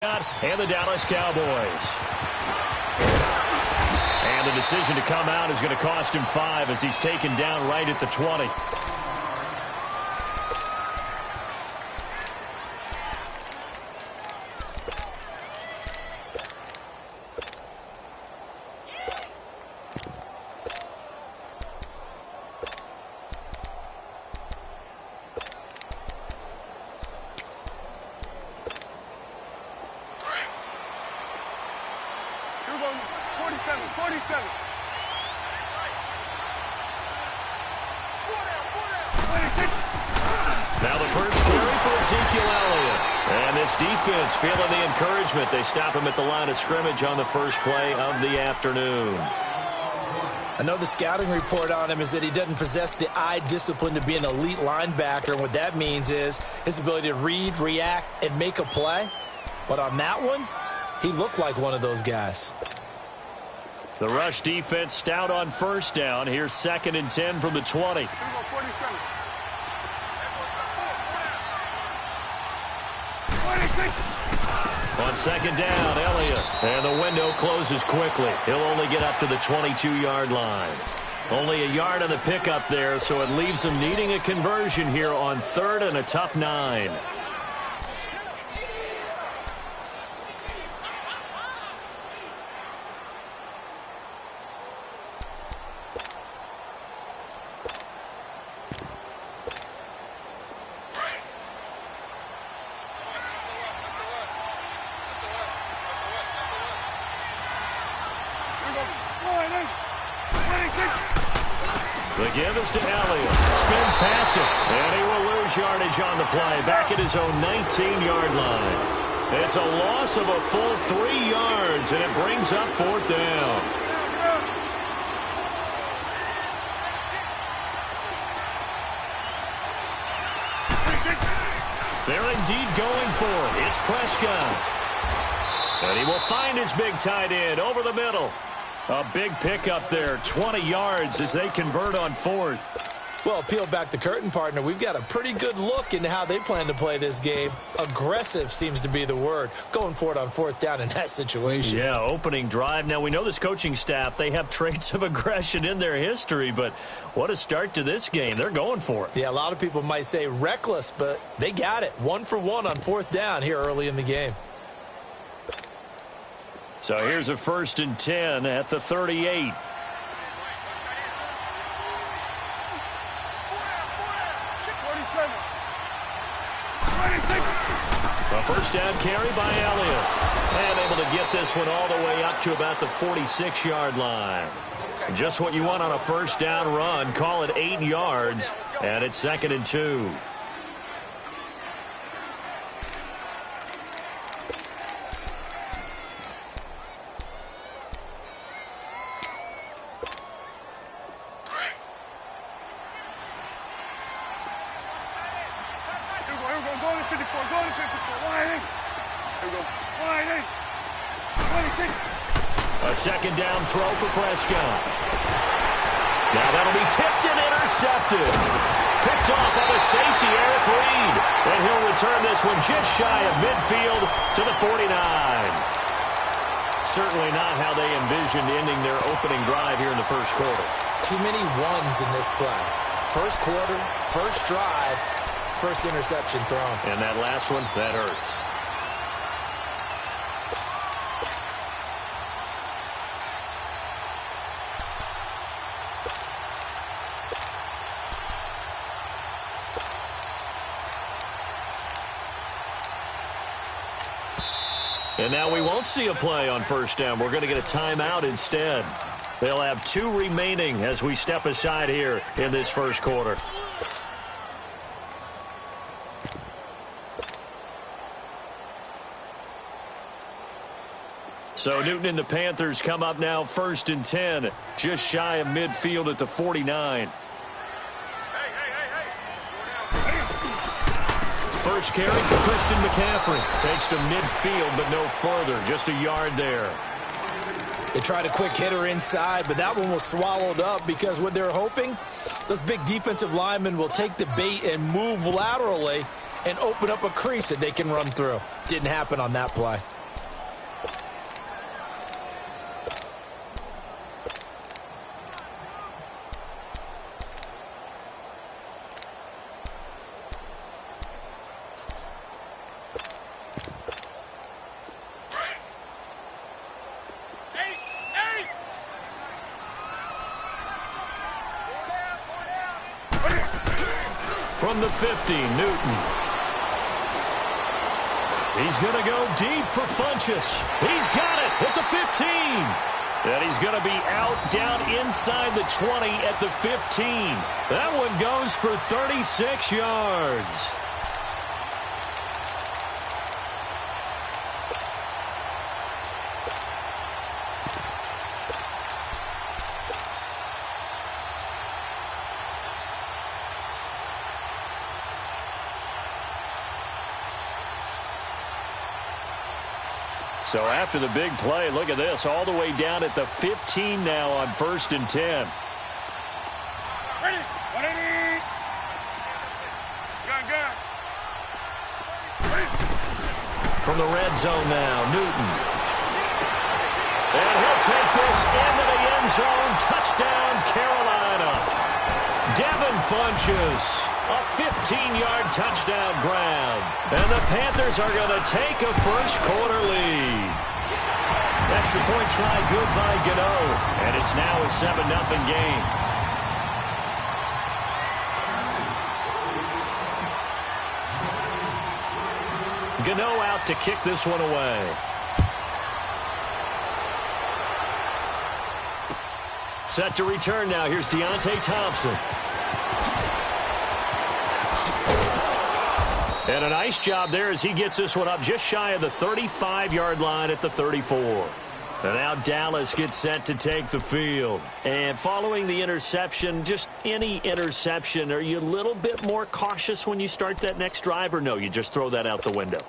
And the Dallas Cowboys. And the decision to come out is going to cost him 5 as he's taken down right at the 20. Now the first carry for Ezekiel Elliott. And this defense feeling the encouragement. They stop him at the line of scrimmage on the first play of the afternoon. I know the scouting report on him is that he doesn't possess the eye discipline to be an elite linebacker. And what that means is his ability to read, react, and make a play. But on that one, he looked like one of those guys. The rush defense stout on first down. Here's 2nd and 10 from the 20. On 2nd down, Elliott. And the window closes quickly. He'll only get up to the 22-yard line. Only a yard on the pickup there, so it leaves him needing a conversion here on 3rd and a tough 9. The give is to Elliott. Spins past him. And he will lose yardage on the play. Back at his own 19-yard line. It's a loss of a full 3 yards, and it brings up 4th down. They're indeed going for it. It's Prescott. And he will find his big tight end over the middle. A big pickup there, 20 yards as they convert on 4th. Well, peel back the curtain, partner. We've got a pretty good look into how they plan to play this game. Aggressive seems to be the word. Going for it on 4th down in that situation. Yeah, opening drive. Now, we know this coaching staff, they have traits of aggression in their history, but what a start to this game. They're going for it. Yeah, a lot of people might say reckless, but they got it. 1 for 1 on 4th down here early in the game. So here's a 1st and 10 at the 38. A first down carry by Elliott. And able to get this one all the way up to about the 46-yard line. Just what you want on a first down run. Call it 8 yards. And it's 2nd and 2. A 2nd down throw for Prescott. Now that'll be tipped and intercepted. Picked off on a safety, Eric Reed. And he'll return this one just shy of midfield to the 49. Certainly not how they envisioned ending their opening drive here in the first quarter. Too many ones in this play. First quarter, first drive, first interception thrown. And that last one, that hurts. And now we won't see a play on first down. We're going to get a timeout instead. They'll have 2 remaining as we step aside here in this first quarter. So Newton and the Panthers come up now 1st and 10, just shy of midfield at the 49. First carry for Christian McCaffrey. Takes to midfield, but no further. Just a yard there. They tried a quick hitter inside, but that one was swallowed up because what they're hoping, those big defensive linemen will take the bait and move laterally and open up a crease that they can run through. Didn't happen on that play. From the 50, Newton. He's going to go deep for Funchess. He's got it at the 15. And he's going to be out down inside the 20 at the 15. That one goes for 36 yards. So after the big play, look at this, all the way down at the 15 now on 1st and 10. Ready, 180. Gun. From the red zone now, Newton. And he'll take this into the end zone. Touchdown, Carolina. Devin Funchess. A 15-yard touchdown grab. And the Panthers are going to take a first-quarter lead. Extra point try good by Gano. And it's now a 7-0 game. Gano out to kick this one away. Set to return now. Here's Deontay Thompson. And a nice job there as he gets this one up just shy of the 35-yard line at the 34. And now Dallas gets set to take the field. And following the interception, just any interception, are you a little bit more cautious when you start that next drive, or no, you just throw that out the window?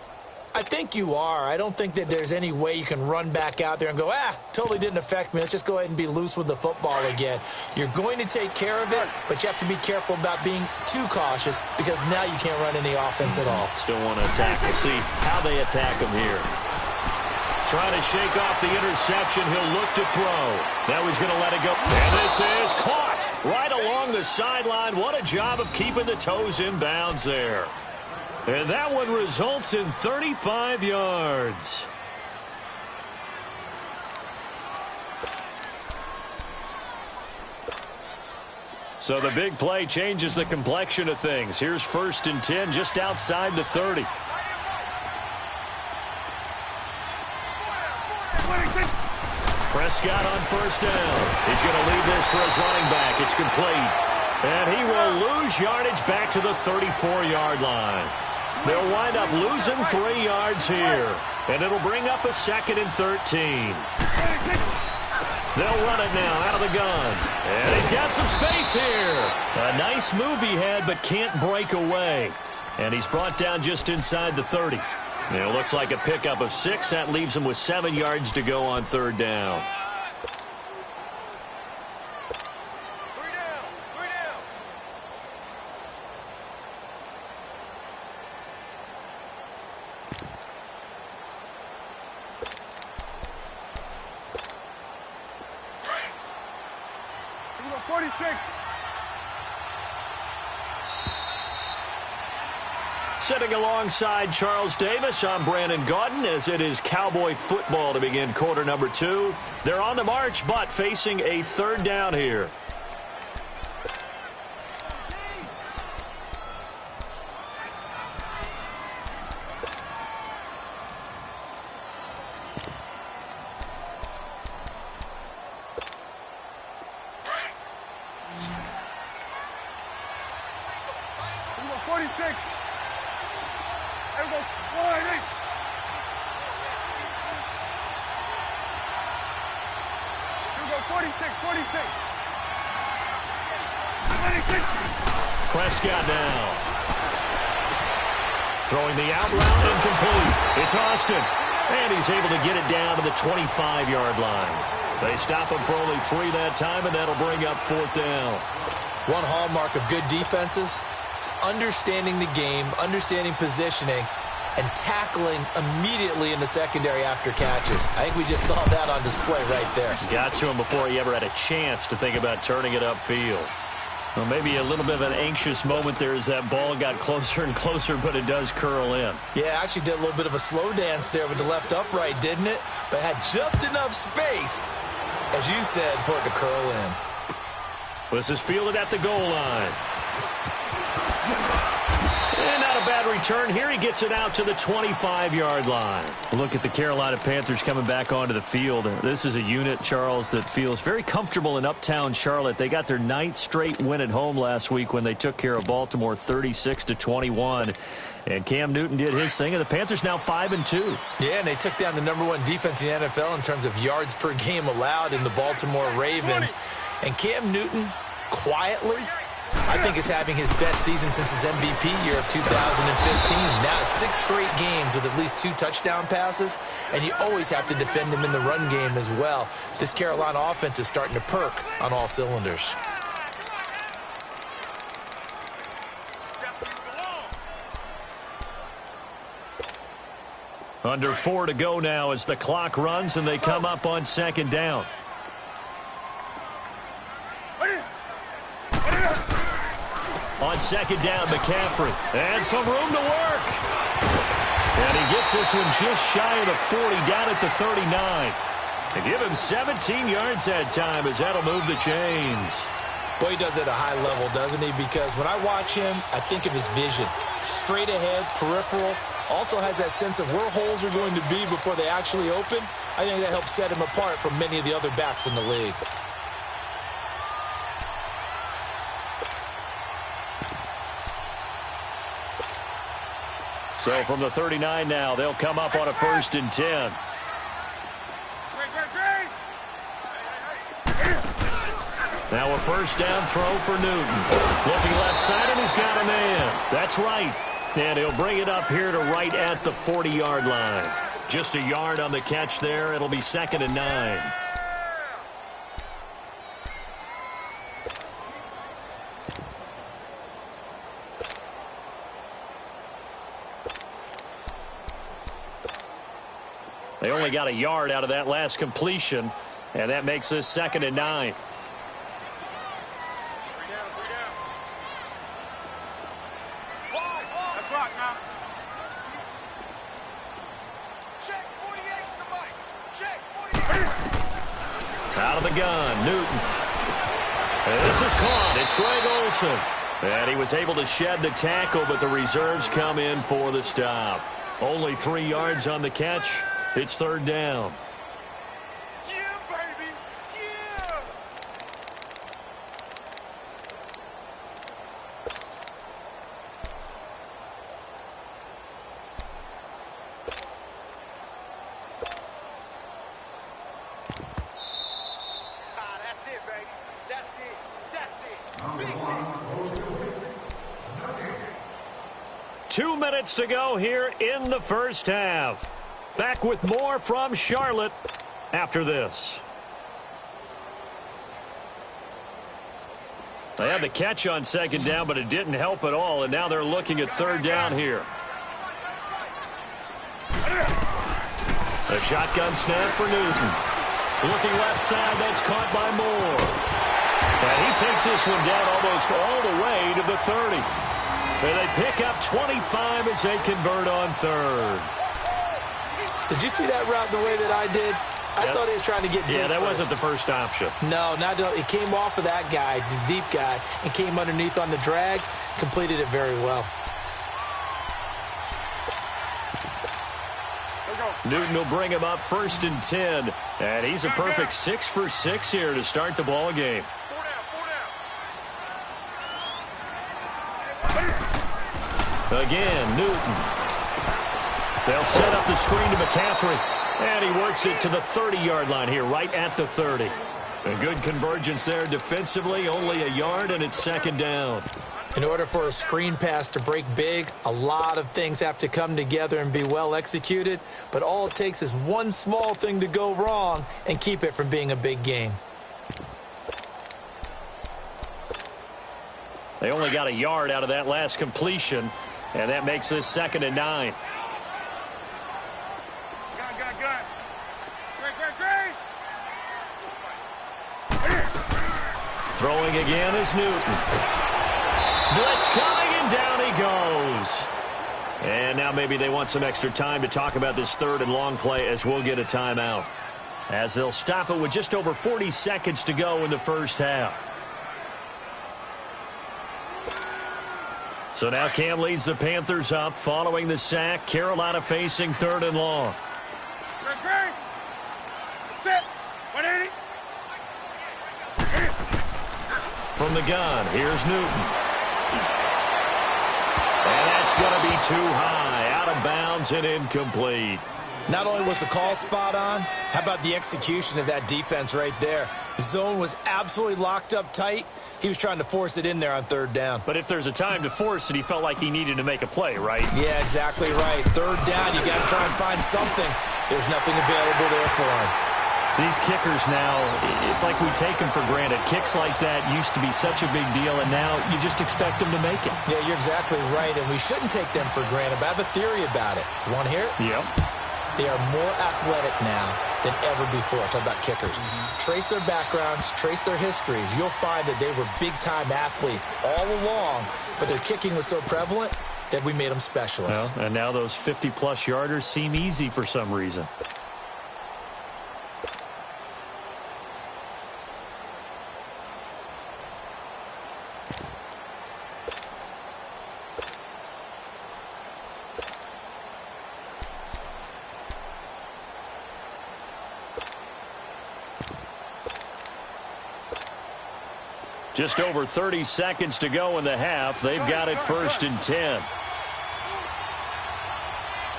I think you are. I don't think that there's any way you can run back out there and go, totally didn't affect me. Let's just go ahead and be loose with the football again. You're going to take care of it, but you have to be careful about being too cautious because now you can't run any offense at all. Still want to attack. We'll see how they attack him here. Trying to shake off the interception. He'll look to throw. Now he's going to let it go. And this is caught right along the sideline. What a job of keeping the toes in bounds there. And that one results in 35 yards. So the big play changes the complexion of things. Here's 1st and 10 just outside the 30. Prescott on 1st down. He's going to leave this for his running back. It's complete. And he will lose yardage back to the 34-yard line. They'll wind up losing 3 yards here. And it'll bring up a 2nd and 13. They'll run it now out of the gun. And he's got some space here. A nice move he had, but can't break away. And he's brought down just inside the 30. It looks like a pickup of 6. That leaves him with 7 yards to go on 3rd down. Sitting alongside Charles Davis, I'm Brandon Gaudin, as it is Cowboy football to begin quarter number 2. They're on the march, but facing a 3rd down here. Prescott now. Throwing the out route incomplete. It's Austin. And he's able to get it down to the 25-yard line. They stop him for only 3 that time, and that'll bring up 4th down. One hallmark of good defenses It's understanding the game, understanding positioning, and tackling immediately in the secondary after catches. I think we just saw that on display right there. Got to him before he ever had a chance to think about turning it upfield. Well, maybe a little bit of an anxious moment there as that ball got closer and closer, but it does curl in. Yeah, actually did a little bit of a slow dance there with the left upright, didn't it? But had just enough space, as you said, for it to curl in. This is fielded at the goal line. And not a bad return here. He gets it out to the 25-yard line. Look at the Carolina Panthers coming back onto the field. This is a unit, Charles, that feels very comfortable in uptown Charlotte. They got their 9th straight win at home last week when they took care of Baltimore 36-21. And Cam Newton did his thing, and the Panthers now 5-2. Yeah, and they took down the #1 defense in the NFL in terms of yards per game allowed in the Baltimore Ravens. And Cam Newton, quietly, I think is having his best season since his MVP year of 2015. Now 6 straight games with at least 2 touchdown passes, and you always have to defend him in the run game as well. This Carolina offense is starting to perk on all cylinders. Under 4 to go now as the clock runs and they come up on 2nd down. On 2nd down, McCaffrey. And some room to work. And he gets this one just shy of the 40, down at the 39. They give him 17 yards that time as that'll move the chains. Boy, he does it at a high level, doesn't he? Because when I watch him, I think of his vision. Straight ahead, peripheral. Also has that sense of where holes are going to be before they actually open. I think that helps set him apart from many of the other backs in the league. So from the 39 now, they'll come up on a 1st and 10. Now a 1st down throw for Newton. Looking left side, and he's got a man. That's right. And he'll bring it up here to right at the 40-yard line. Just a yard on the catch there. It'll be 2nd and 9. They only got a yard out of that last completion, and that makes this 2nd and 9. Out of the gun, Newton. And this is caught. It's Greg Olsen. And he was able to shed the tackle, but the reserves come in for the stop. Only 3 yards on the catch. It's 3rd down. Yeah, baby. Yeah. That's it, baby. That's it. That's it. Big hit. 2 minutes to go here in the 1st half. Back with more from Charlotte after this. They had the catch on 2nd down, but it didn't help at all, and now they're looking at 3rd down here. A shotgun snap for Newton. Looking left side, that's caught by Moore. And he takes this one down almost all the way to the 30. And they pick up 25 as they convert on 3rd. Did you see that route the way that I did? I thought he was trying to get deep. Yeah, that wasn't the first option. No, it came off of that guy, the deep guy, and came underneath on the drag. Completed it very well. Newton will bring him up 1st and 10. And he's a perfect 6 for 6 here to start the ball game. Again, Newton. They'll set up the screen to McCaffrey. And he works it to the 30-yard line here, right at the 30. A good convergence there defensively, only a yard, and it's 2nd down. In order for a screen pass to break big, a lot of things have to come together and be well executed. But all it takes is one small thing to go wrong and keep it from being a big game. They only got a yard out of that last completion, and that makes this 2nd and 9. Throwing again is Newton. Blitz coming, and down he goes. And now maybe they want some extra time to talk about this 3rd and long play, as we'll get a timeout, as they'll stop it with just over 40 seconds to go in the first half. So now Cam leads the Panthers up following the sack. Carolina facing 3rd and long. Set. 180. From the gun, here's Newton. And that's going to be too high, out of bounds and incomplete. Not only was the call spot on, how about the execution of that defense right there? The zone was absolutely locked up tight. He was trying to force it in there on 3rd down. But if there's a time to force it, he felt like he needed to make a play, right? Yeah, exactly right. 3rd down, you got to try and find something. There's nothing available there for him. These kickers now, it's like we take them for granted. Kicks like that used to be such a big deal, and now you just expect them to make it. Yeah, you're exactly right, and we shouldn't take them for granted. But I have a theory about it. You want to hear it? Yep. They are more athletic now than ever before. Talk about kickers. Trace their backgrounds, trace their histories. You'll find that they were big-time athletes all along, but their kicking was so prevalent that we made them specialists. Well, and now those 50-plus yarders seem easy for some reason. Just over 30 seconds to go in the half. They've got it 1st and 10. Here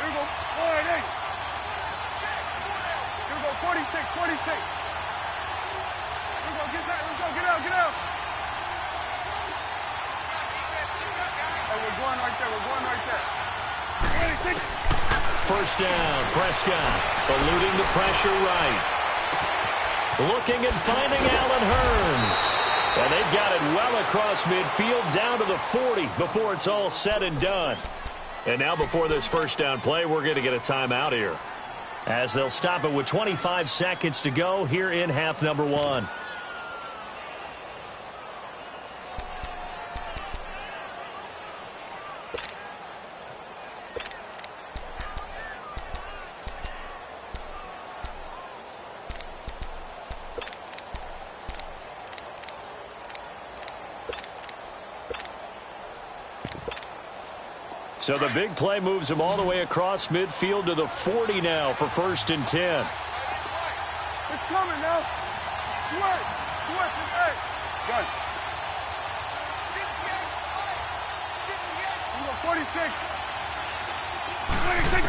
we go. 180. Here we go. 46. 46. Here we go. Get back. Let's go. Get out. Get out. Hey, we're going right there. We're going right there. 26. First down, Prescott eluding the pressure right. Looking and finding Allen Hurns. And they've got it well across midfield down to the 40 before it's all said and done. And now before this first down play, we're going to get a timeout here, as they'll stop it with 25 seconds to go here in half number 1. So the big play moves him all the way across midfield to the 40 now for 1st and 10. It's coming now. Sweat. Sweat to X. Gun. We go 46. 26.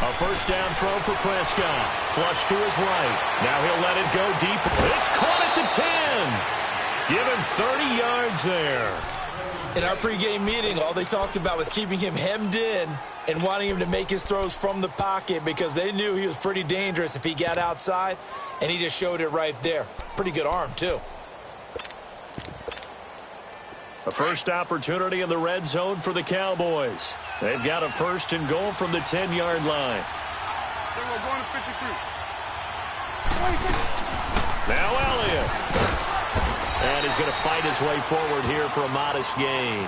A first down throw for Prescott. Flush to his right. Now he'll let it go deep. It's caught at the 10. Give him 30 yards there. In our pregame meeting, all they talked about was keeping him hemmed in and wanting him to make his throws from the pocket because they knew he was pretty dangerous if he got outside, and he just showed it right there. Pretty good arm, too. A first opportunity in the red zone for the Cowboys. They've got a 1st and goal from the 10-yard line. Then we're going to 53. 26. Now Elliott. And he's going to fight his way forward here for a modest gain.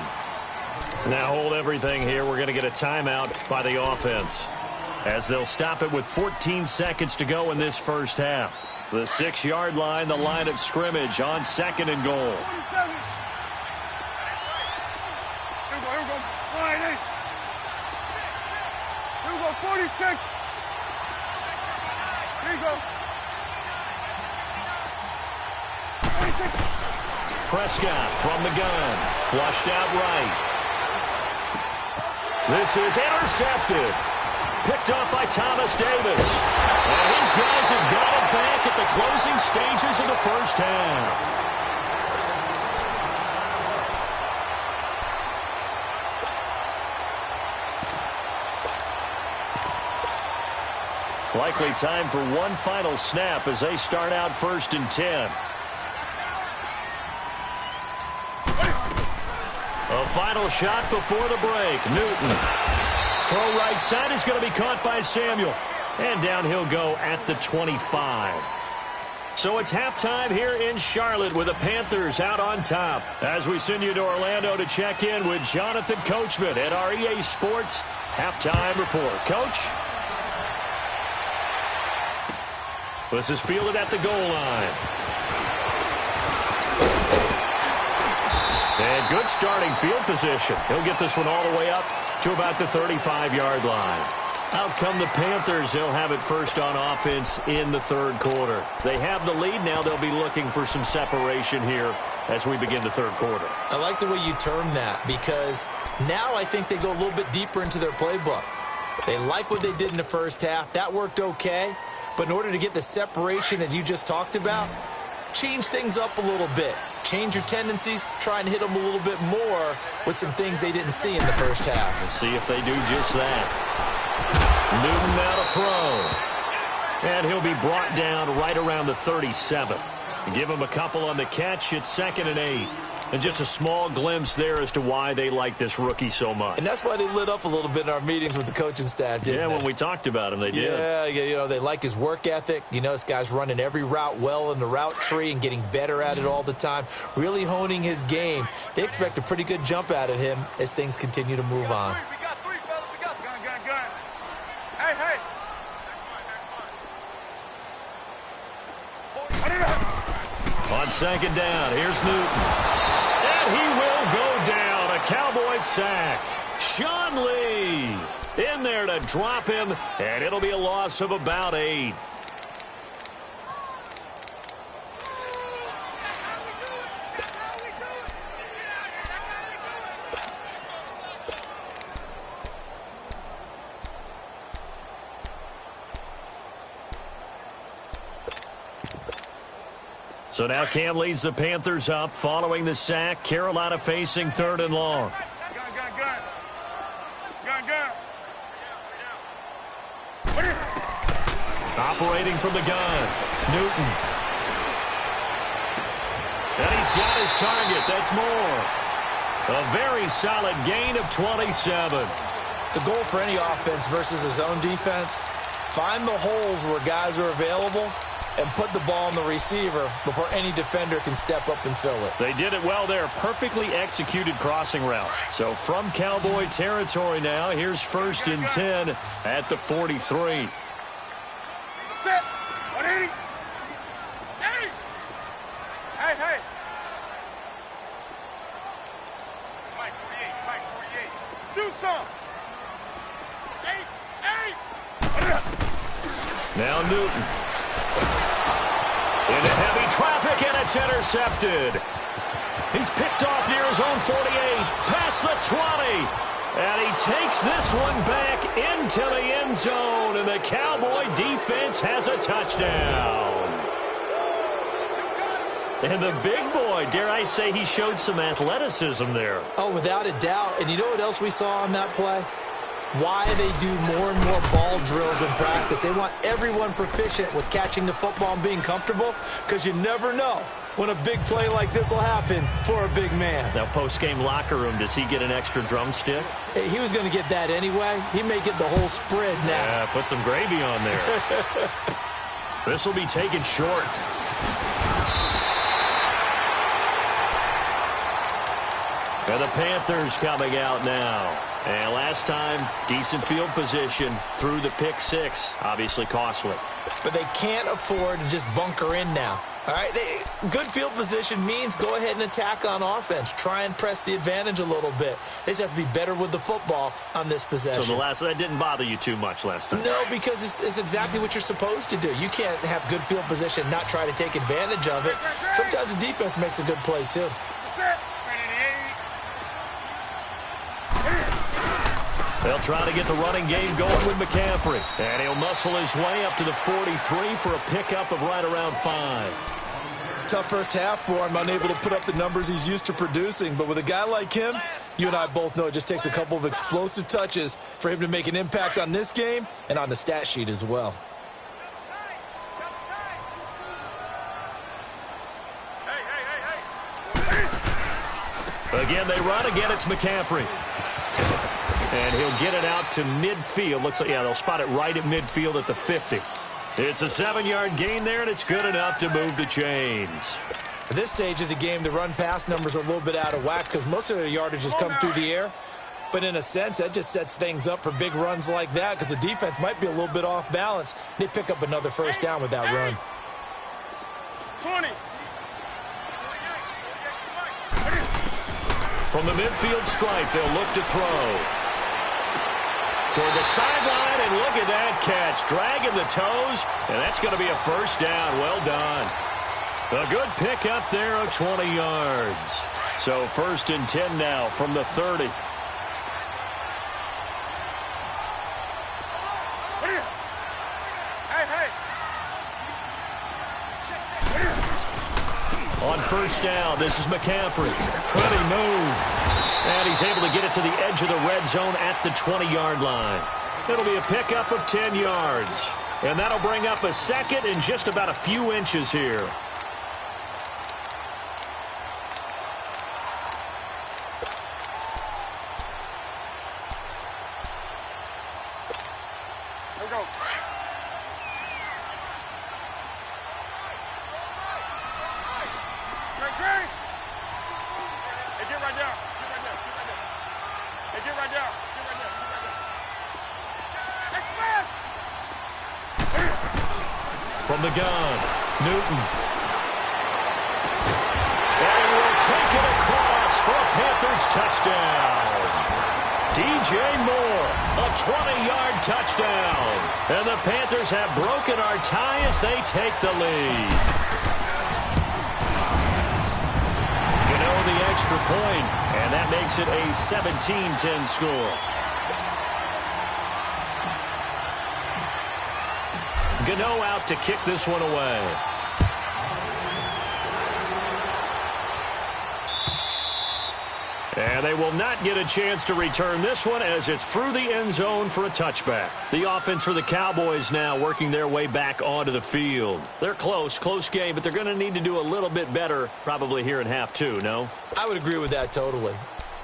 Now hold everything here. We're going to get a timeout by the offense, as they'll stop it with 14 seconds to go in this first half. The 6-yard line, the line of scrimmage on 2nd and goal. 47. Here we go. Here we go. 180. Here we go. 46. Here you go. 26. Prescott from the gun. Flushed out right. This is intercepted. Picked up by Thomas Davis. And his guys have got it back at the closing stages of the first half. Likely time for one final snap as they start out 1st and 10. A final shot before the break. Newton. Throw right side is going to be caught by Samuel. And down he'll go at the 25. So it's halftime here in Charlotte with the Panthers out on top. As we send you to Orlando to check in with Jonathan Coachman at our EA Sports Halftime Report. Coach? This is fielded at the goal line. And good starting field position. He'll get this one all the way up to about the 35-yard line. Out come the Panthers. They'll have it first on offense in the third quarter. They have the lead. Now they'll be looking for some separation here as we begin the third quarter. I like the way you term that because now I think they go a little bit deeper into their playbook. They like what they did in the first half. That worked okay. But in order to get the separation that you just talked about, change things up a little bit. Change your tendencies. Try and hit them a little bit more with some things they didn't see in the first half. We'll see if they do just that. Newton now to throw. And he'll be brought down right around the 37. Give him a couple on the catch. It's 2nd and 8. And just a small glimpse there as to why they like this rookie so much. And that's why they lit up a little bit in our meetings with the coaching staff, didn't they? Yeah, when we talked about him, they did. Yeah, you know, they like his work ethic. You know, this guy's running every route well in the route tree and getting better at it all the time, really honing his game. They expect a pretty good jump out of him as things continue to move on. We got three, fellas. We got gun. Hey. On 2nd down, here's Newton. And he will go down. A Cowboys sack. Sean Lee in there to drop him, and it'll be a loss of about 8. So now Cam leads the Panthers up following the sack. Carolina facing 3rd and long. Gun. Operating from the gun. Newton. And he's got his target. That's more. A very solid gain of 27. The goal for any offense versus a zone defense, find the holes where guys are available and put the ball on the receiver before any defender can step up and fill it. They did it well there. Perfectly executed crossing route. So from Cowboy territory now, here's 1st and 10 at the 43. Set. 180. Hey. Mike 48. Shoot some. Hey. Now Newton. Into heavy traffic, and it's intercepted. He's picked off near his own 48, past the 20. And he takes this one back into the end zone, and the Cowboy defense has a touchdown. And the big boy, dare I say, he showed some athleticism there. Oh, without a doubt. And you know what else we saw on that play? Why they do more and more ball drills in practice. They want everyone proficient with catching the football and being comfortable, because you never know when a big play like this will happen for a big man. Now, post-game locker room, does he get an extra drumstick? He was going to get that anyway. He may get the whole spread now. Yeah, put some gravy on there. This will be taken short. And the Panthers coming out now. And last time, decent field position through the pick 6. Obviously costly. But they can't afford to just bunker in now. All right, good field position means go ahead and attack on offense. Try and press the advantage a little bit. They just have to be better with the football on this possession. So that didn't bother you too much last time? No, because it's exactly what you're supposed to do. You can't have good field position and not try to take advantage of it. Sometimes the defense makes a good play, too. They'll try to get the running game going with McCaffrey. And he'll muscle his way up to the 43 for a pickup of right around 5. Tough first half for him, unable to put up the numbers he's used to producing. But with a guy like him, you and I both know it just takes a couple of explosive touches for him to make an impact on this game and on the stat sheet as well. Again, they run. Again, it's McCaffrey. And he'll get it out to midfield. Looks like, yeah, they'll spot it right at midfield at the 50. It's a 7-yard gain there, and it's good enough to move the chains. At this stage of the game, the run-pass numbers are a little bit out of whack because most of their yardage has come through the air. But in a sense, that just sets things up for big runs like that because the defense might be a little bit off balance. They pick up another first down with that run. 20. From the midfield stripe, they'll look to throw. Toward the sideline, and look at that catch. Dragging the toes, and that's going to be a first down. Well done. A good pickup there of 20 yards. So 1st and 10 now from the 30. On first down, this is McCaffrey. Pretty move. And he's able to get it to the edge of the red zone at the 20-yard line. It'll be a pickup of 10 yards. And that'll bring up a second and just about a few inches here. From the gun, Newton. And he will take it across for a Panthers touchdown. DJ Moore, a 20-yard touchdown. And the Panthers have broken our tie as they take the lead. Gano the extra point, and that makes it a 17-10 score. Gano out to kick this one away. And they will not get a chance to return this one as it's through the end zone for a touchback. The offense for the Cowboys now working their way back onto the field. They're close game, but they're going to need to do a little bit better probably here in half two, no? I would agree with that totally.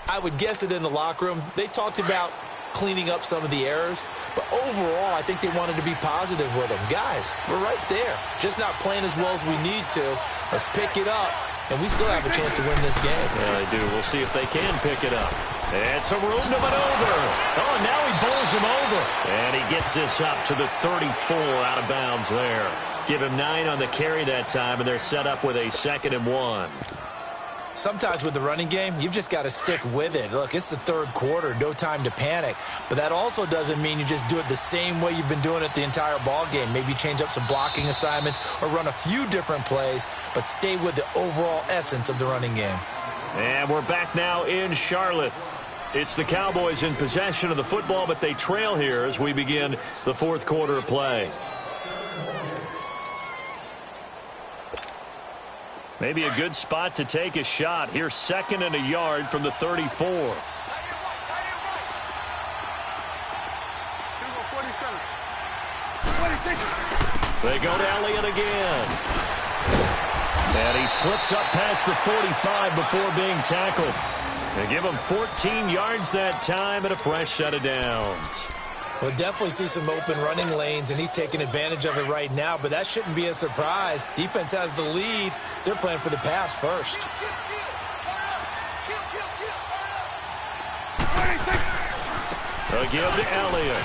I would guess it in the locker room. They talked about cleaning up some of the errors, but overall I think they wanted to be positive with them. Guys, we're right there, just not playing as well as we need to. Let's pick it up, and we still have a chance to win this game. Yeah, they do. We'll see if they can pick it up. And some room to maneuver. Oh, now he bowls him over. And he gets this up to the 34 out of bounds there. Give him 9 on the carry that time, and they're set up with a 2nd and 1. Sometimes with the running game, you've just got to stick with it. Look, it's the third quarter, no time to panic. But that also doesn't mean you just do it the same way you've been doing it the entire ball game. Maybe change up some blocking assignments or run a few different plays, but stay with the overall essence of the running game. And we're back now in Charlotte. It's the Cowboys in possession of the football, but they trail here as we begin the fourth quarter of play. Maybe a good spot to take a shot. Here's 2nd and a yard from the 34. They go to Elliott again. And he slips up past the 45 before being tackled. They give him 14 yards that time and a fresh set of downs. We'll definitely see some open running lanes, and he's taking advantage of it right now, but that shouldn't be a surprise. Defense has the lead. They're playing for the pass first. Again to Elliott.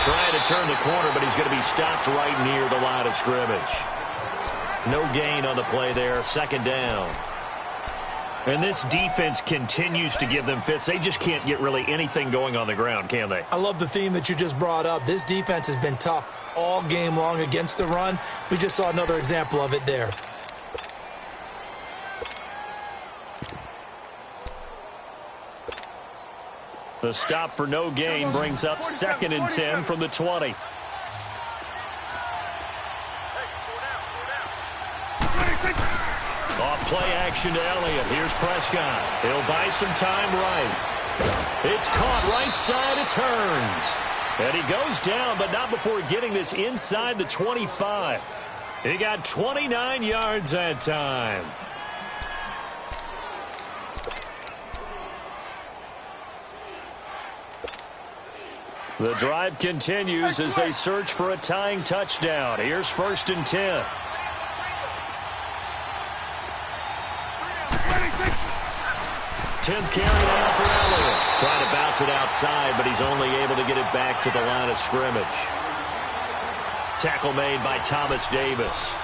Trying to turn the corner, but he's going to be stopped right near the line of scrimmage. No gain on the play there. 2nd down. And this defense continues to give them fits. They just can't get really anything going on the ground, can they? I love the theme that you just brought up. This defense has been tough all game long against the run. We just saw another example of it there. The stop for no gain brings up 2nd and 10 from the 20. Off play action to Elliott. Here's Prescott. He'll buy some time right. It's caught right side. It's Hearns. And he goes down, but not before getting this inside the 25. He got 29 yards that time. The drive continues as they search for a tying touchdown. Here's 1st and 10. 10th carry now for Elliott. Trying to bounce it outside, but he's only able to get it back to the line of scrimmage. Tackle made by Thomas Davis.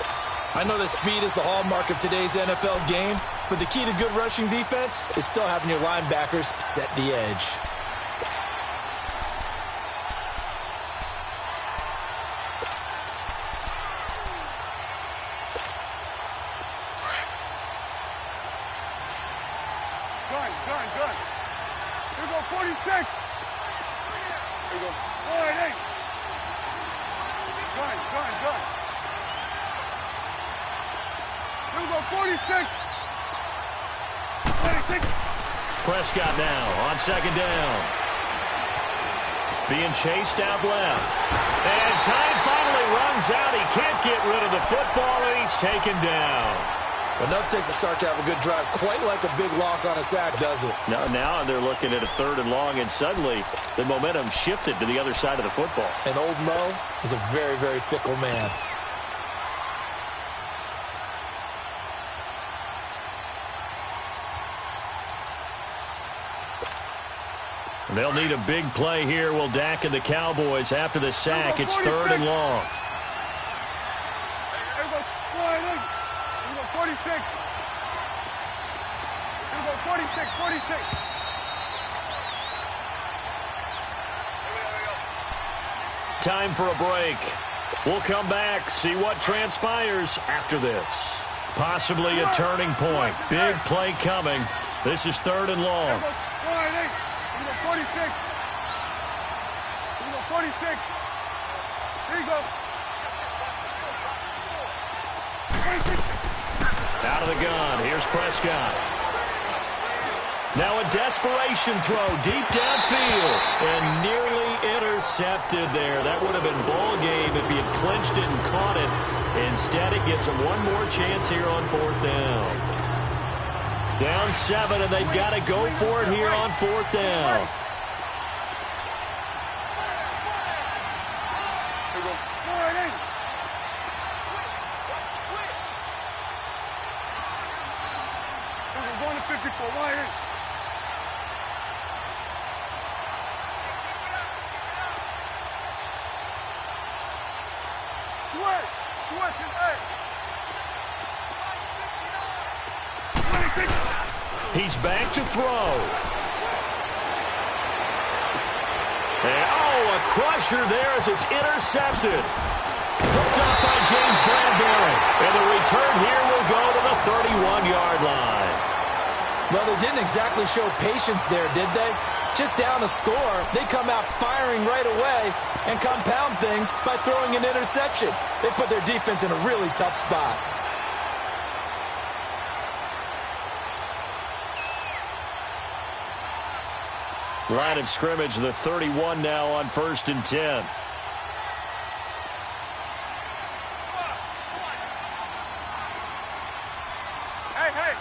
I know that speed is the hallmark of today's NFL game, but the key to good rushing defense is still having your linebackers set the edge. Gun. Here go 46. Here we go. All right, hey. Gun. Here we go 46. 26. Prescott now on 2nd down. Being chased out left. And time finally runs out. He can't get rid of the football, and he's taken down. Enough takes a start to have a good drive, quite like a big loss on a sack, does it? Now they're looking at a 3rd and long, and suddenly the momentum shifted to the other side of the football. And old Mo is a very, very fickle man. They'll need a big play here, will Dak and the Cowboys. After the sack, it's 3rd and long. Here we go 46. Here we go 46. Time for a break. We'll come back, see what transpires after this. Possibly a turning point. Big play coming. This is 3rd and long. Here we go 46. Here we go 46. Here you go. 26. Out of the gun. Here's Prescott. Now a desperation throw deep downfield. And nearly intercepted there. That would have been ball game if he had clinched it and caught it. Instead, it gives him one more chance here on 4th down. Down 7, and they've got to go for it here on 4th down. Here we go. All right, hey. We're going to 54. Wide in. Switch is A. 26. He's back to throw. And, a crusher there as it's intercepted. Hooked up by James Bradbury. And the return here will go to the 31-yard line. Well, they didn't exactly show patience there, did they? Just down a score, they come out firing right away and compound things by throwing an interception. They put their defense in a really tough spot. Line of scrimmage, the 31 now on 1st and 10. Hey.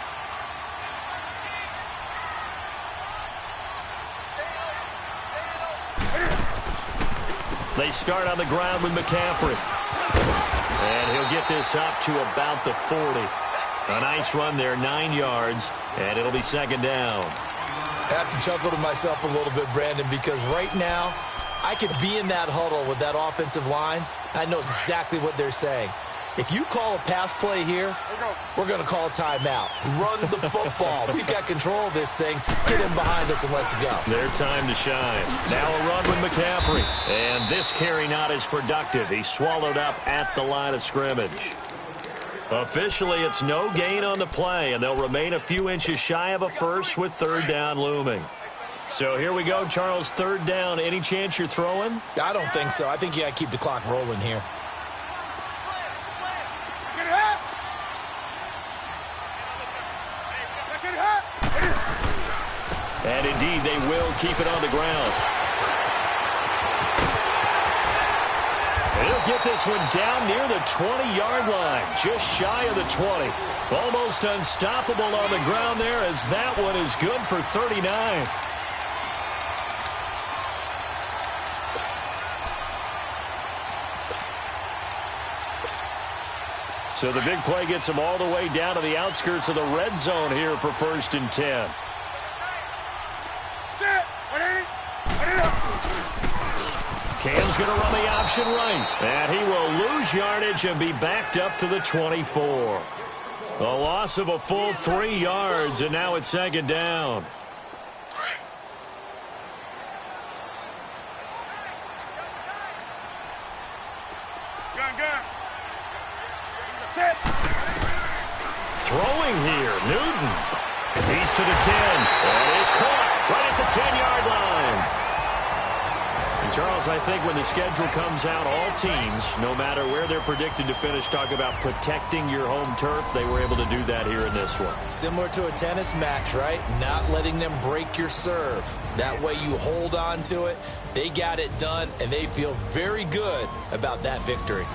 They start on the ground with McCaffrey. And he'll get this up to about the 40. A nice run there, 9 yards, and it'll be 2nd down. I have to chuckle to myself a little bit, Brandon, because right now I could be in that huddle with that offensive line. I know exactly what they're saying. If you call a pass play here, we're going to call a timeout. Run the football. We've got control of this thing. Get in behind us and let's go. Their time to shine. Now a run with McCaffrey. And this carry not as productive. He's swallowed up at the line of scrimmage. Officially, it's no gain on the play, and they'll remain a few inches shy of a first with 3rd down looming. So here we go, Charles, 3rd down. Any chance you're throwing? I don't think so. I think you got to keep the clock rolling here. And indeed, they will keep it on the ground. He'll get this one down near the 20-yard line, just shy of the 20. Almost unstoppable on the ground there, as that one is good for 39. So the big play gets them all the way down to the outskirts of the red zone here for 1st and 10. Cam's going to run the option right. And he will lose yardage and be backed up to the 24. A loss of a full 3 yards, and now it's 2nd down. Throwing here, Newton. He's to the 10. And is caught right at the 10-yard line. And Charles, I think when the schedule comes out, all teams, no matter where they're predicted to finish, talk about protecting your home turf. They were able to do that here in this one. Similar to a tennis match, right? Not letting them break your serve. That way you hold on to it. They got it done, and they feel very good about that victory.